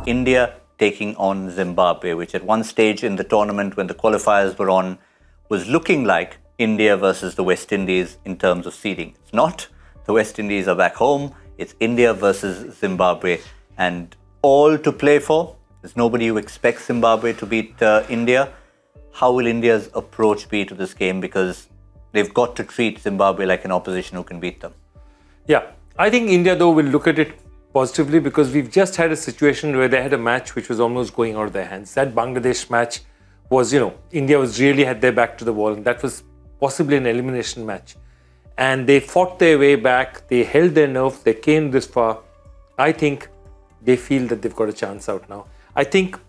India taking on Zimbabwe, which at one stage in the tournament when the qualifiers were on was looking like India versus the West Indies in terms of seeding. It's not. The West Indies are back home. It's India versus Zimbabwe and all to play for. There's nobody who expects Zimbabwe to beat India. How will India's approach be to this game? Because they've got to treat Zimbabwe like an opposition who can beat them. Yeah, I think India though will look at it positively because we've just had a situation where they had a match which was almost going out of their hands. That Bangladesh match was, India was really had their back to the wall, and that was possibly an elimination match. And they fought their way back, they held their nerve, they came this far. I think they feel that they've got a chance out now. I think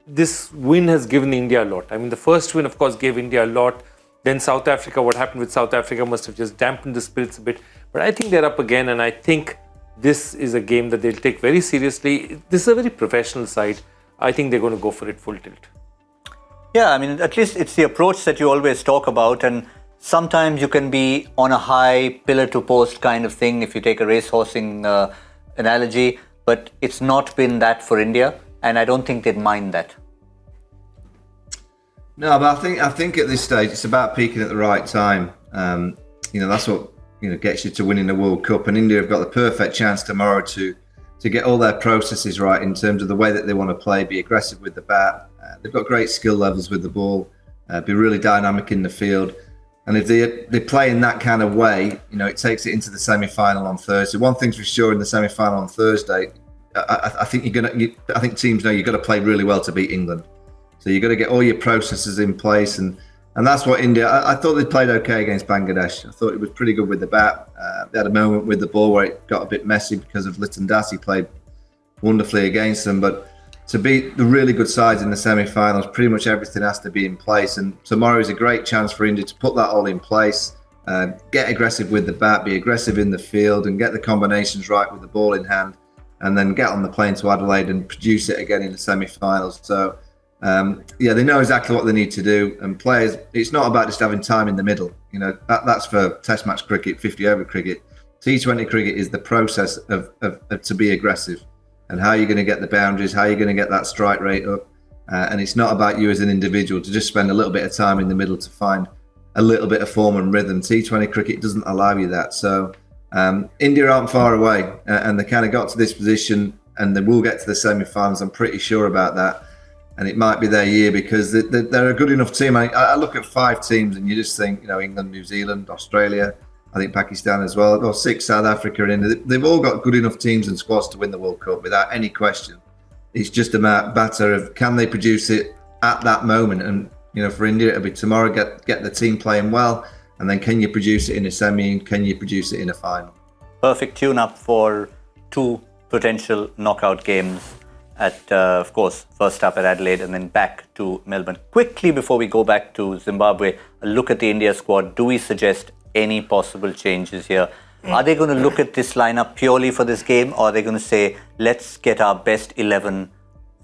this win has given India a lot. I mean, the first win, of course, gave India a lot. Then South Africa, what happened with South Africa must have just dampened the spirits a bit. But I think they're up again, and I think this is a game that they'll take very seriously. This is a very professional side. I think they're going to go for it full tilt. Yeah, I mean, at least it's the approach that you always talk about. And sometimes you can be on a high pillar to post kind of thing if you take a racehorsing analogy. But it's not been that for India. And I don't think they'd mind that. No, but I think at this stage it's about peaking at the right time. That's what gets you to winning the World Cup. And India have got the perfect chance tomorrow to get all their processes right in terms of the way that they want to play, be aggressive with the bat. They've got great skill levels with the ball, be really dynamic in the field. And if they play in that kind of way, it takes it into the semi-final on Thursday. One thing's for sure in the semi-final on Thursday, I think I think teams know you've got to play really well to beat England. So you've got to get all your processes in place, and that's what India. I thought they played okay against Bangladesh. I thought it was pretty good with the bat. They had a moment with the ball where it got a bit messy because of Litton Dassi played wonderfully against them. But to beat the really good sides in the semi-finals, pretty much everything has to be in place. And tomorrow is a great chance for India to put that all in place, get aggressive with the bat, be aggressive in the field, and get the combinations right with the ball in hand. And then get on the plane to Adelaide and produce it again in the semi-finals. So, they know exactly what they need to do. And players, it's not about just having time in the middle. That's for Test match cricket, 50-over cricket. T20 cricket is the process of to be aggressive and how you're going to get the boundaries, how you're going to get that strike rate up. And it's not about you as an individual to just spend a little bit of time in the middle to find a little bit of form and rhythm. T20 cricket doesn't allow you that. So, India aren't far away, and they kind of got to this position, and they will get to the semi-finals. I'm pretty sure about that, and it might be their year because they're a good enough team. I look at 5 teams, and you just think, England, New Zealand, Australia, I think Pakistan as well, or 6, South Africa and India. They've all got good enough teams and squads to win the World Cup without any question. It's just a matter of can they produce it at that moment, and for India it'll be tomorrow. Get the team playing well. And then can you produce it in a semi and can you produce it in a final? Perfect tune-up for 2 potential knockout games at, of course, first up at Adelaide and then back to Melbourne. Quickly before we go back to Zimbabwe, a look at the India squad. Do we suggest any possible changes here? Are they going to look at this lineup purely for this game, or are they going to say, let's get our best 11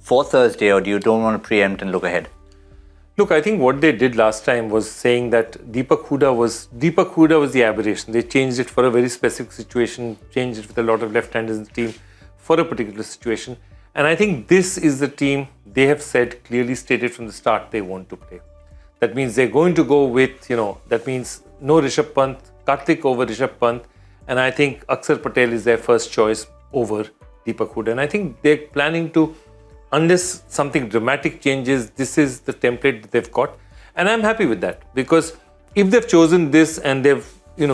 for Thursday, or do you don't want to preempt and look ahead? Look, I think what they did last time was saying that Deepak Hooda was the aberration. They changed it for a very specific situation, changed it with a lot of left-handers in the team for a particular situation. And I think this is the team they have said, clearly stated from the start, they want to play. That means they're going to go with, that means no Rishabh Pant, Karthik over Rishabh Pant. And I think Akshar Patel is their first choice over Deepak Hooda. And I think they're planning to, unless something dramatic changes, this is the template that they've got. And I'm happy with that, because if they've chosen this and they've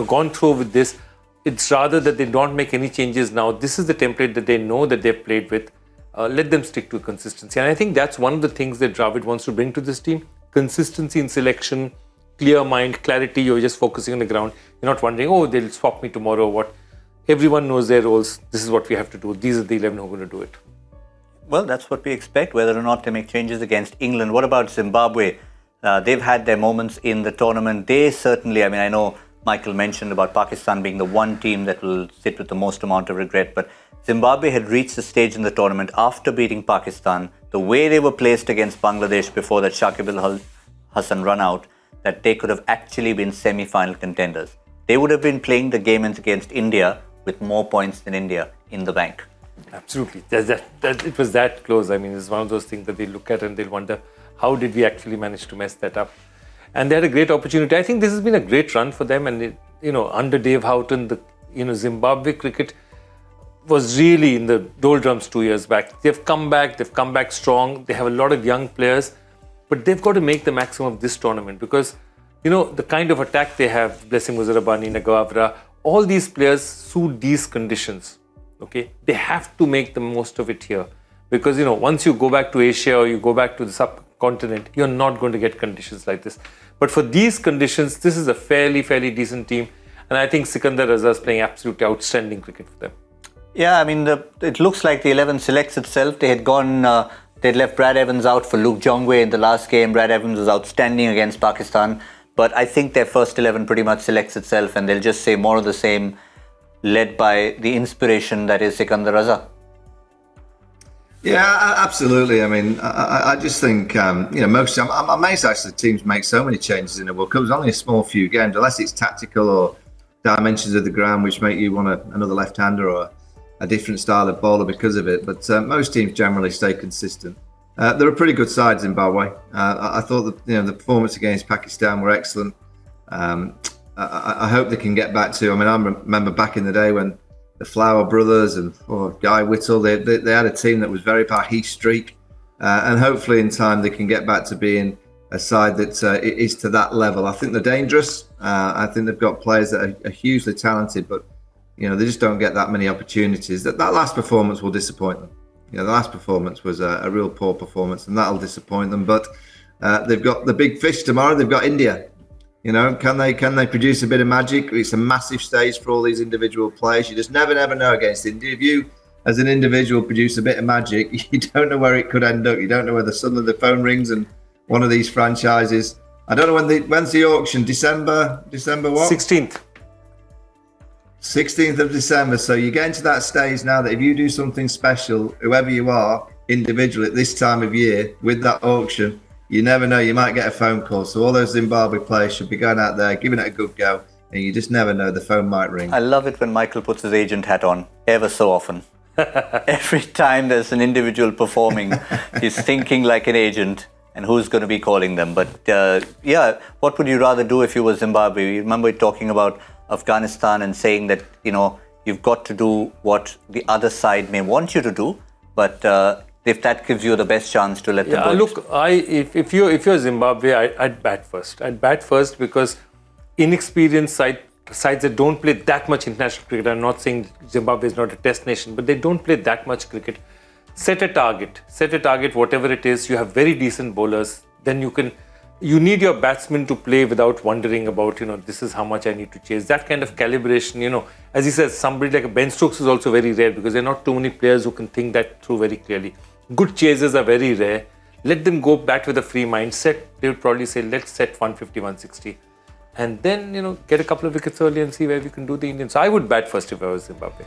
gone through with this, it's rather that they don't make any changes now. This is the template that they know that they've played with. Let them stick to consistency. And I think that's one of the things that Dravid wants to bring to this team. Consistency in selection, clear mind, clarity. You're just focusing on the ground. You're not wondering, oh, they'll swap me tomorrow. What? Everyone knows their roles. This is what we have to do. These are the 11 who are going to do it. Well, that's what we expect, whether or not they make changes against England. What about Zimbabwe? They've had their moments in the tournament. They certainly, I know Michael mentioned about Pakistan being the one team that will sit with the most amount of regret, but Zimbabwe had reached the stage in the tournament after beating Pakistan, the way they were placed against Bangladesh before that Shakib al-Hasan run out, that they could have actually been semi-final contenders. They would have been playing the game against India with more points than India in the bank. Absolutely. It was that close. I mean, it's one of those things that they look at and they'll wonder, how did we actually manage to mess that up? And they had a great opportunity. I think this has been a great run for them. And, under Dave Houghton, Zimbabwe cricket was really in the doldrums 2 years back. They've come back strong. They have a lot of young players, but they've got to make the maximum of this tournament because, the kind of attack they have, Blessing Muzarabani, Nagavra, all these players suit these conditions. Okay, they have to make the most of it here because, once you go back to Asia or you go back to the subcontinent, you're not going to get conditions like this. But for these conditions, this is a fairly decent team. And I think Sikandar Raza is playing absolutely outstanding cricket for them. Yeah, I mean, it looks like the 11 selects itself. They had they'd left Brad Evans out for Luke Jongwe in the last game. Brad Evans was outstanding against Pakistan. But I think their first 11 pretty much selects itself and they'll just say more of the same, led by the inspiration that is Sikandar Raza. Yeah, absolutely. I mean, I just think, I'm amazed actually teams make so many changes in the World Cup. There's only a small few games, unless it's tactical or dimensions of the ground which make you want another left-hander or a different style of bowler because of it. But most teams generally stay consistent. They're a pretty good side, Zimbabwe. I thought that the performance against Pakistan were excellent. I hope they can get back to. I mean, I remember back in the day when the Flower brothers and Guy Whittle, they had a team that was very powerful, Heath Streak, and hopefully in time they can get back to being a side that is to that level. I think they're dangerous. I think they've got players that are hugely talented, but they just don't get that many opportunities. That last performance will disappoint them. The last performance was a real poor performance, and that'll disappoint them. But they've got the big fish tomorrow. They've got India. Can they produce a bit of magic? It's a massive stage for all these individual players. You just never know against India. If you, as an individual, produce a bit of magic, you don't know where it could end up. You don't know whether suddenly the phone rings and one of these franchises. I don't know when's the auction. December what? 16th. 16th of December. So you get into that stage now that if you do something special, whoever you are, individually at this time of year with that auction, you never know, you might get a phone call. So all those Zimbabwe players should be going out there, giving it a good go, and you just never know, the phone might ring. I love it when Michael puts his agent hat on, ever so often. Every time there's an individual performing, he's thinking like an agent and who's going to be calling them. But yeah, what would you rather do if you were Zimbabwe? You remember talking about Afghanistan and saying that, you've got to do what the other side may want you to do, but if that gives you the best chance to let them go. Look, if you're Zimbabwe, I'd bat first. I'd bat first because inexperienced sides that don't play that much international cricket. I'm not saying Zimbabwe is not a test nation, but they don't play that much cricket. Set a target, whatever it is. You have very decent bowlers. Then you need your batsmen to play without wondering about, this is how much I need to chase. That kind of calibration, as he says, somebody like a Ben Stokes is also very rare because there are not too many players who can think that through very clearly. Good chasers are very rare. Let them go back with a free mindset. They would probably say, let's set 150, 160. And then, get a couple of wickets early and see where we can do the Indians. So I would bat first if I was Zimbabwe.